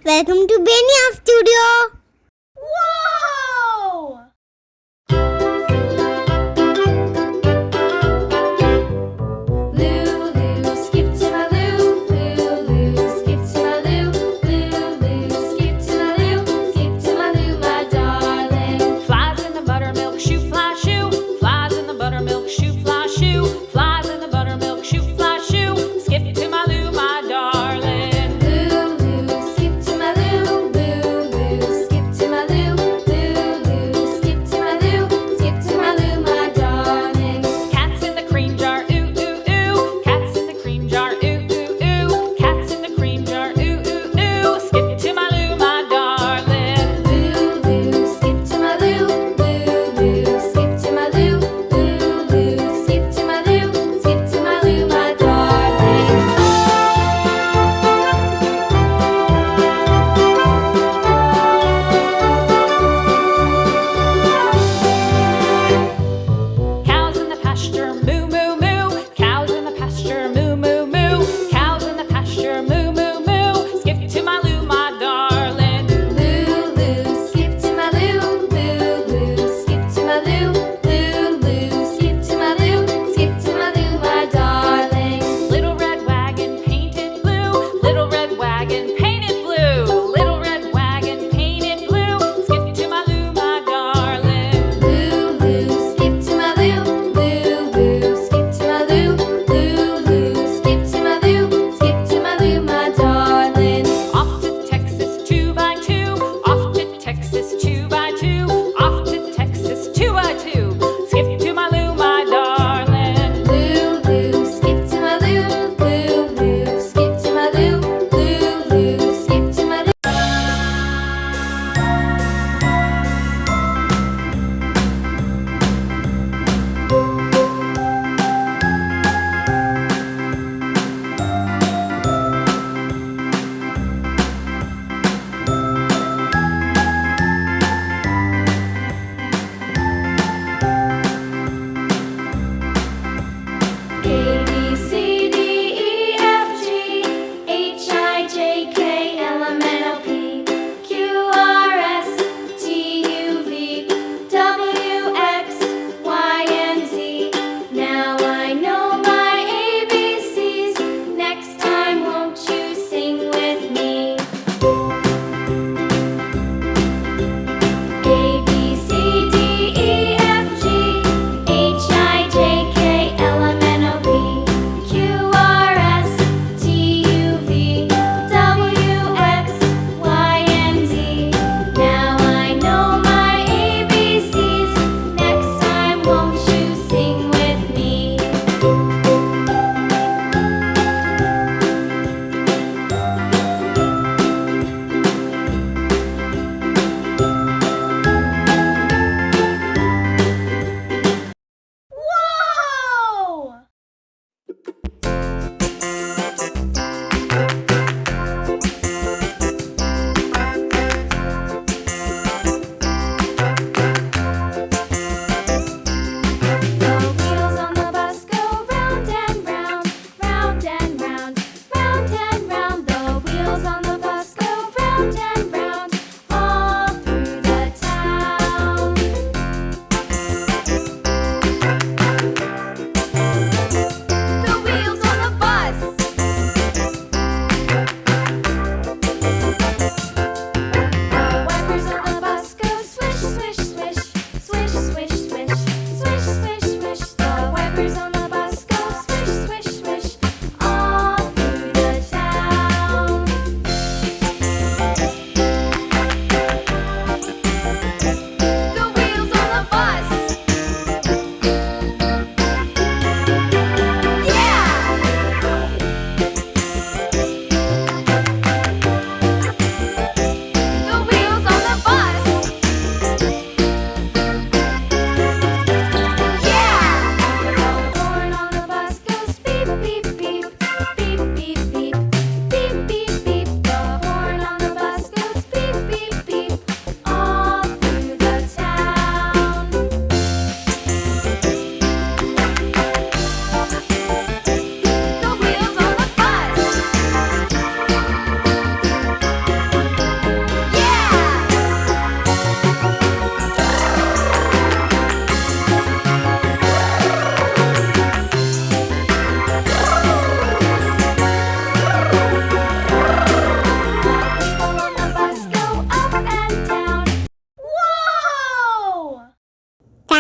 welcome to Benia Studio. Whoa! Lulu, skip to my loo. Lulu, skip to my loo. Lulu, skip to my loo. Skip to my loo, my darling. Flies in the buttermilk shoe, fly shoe. Flies in the buttermilk shoe, fly shoe. Flies in the buttermilk shoe, fly shoe. Skip to my loo, my darling. Lulu, skip to my loo. Lulu, skip to my loo.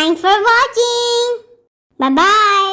Thanks for watching. Bye bye.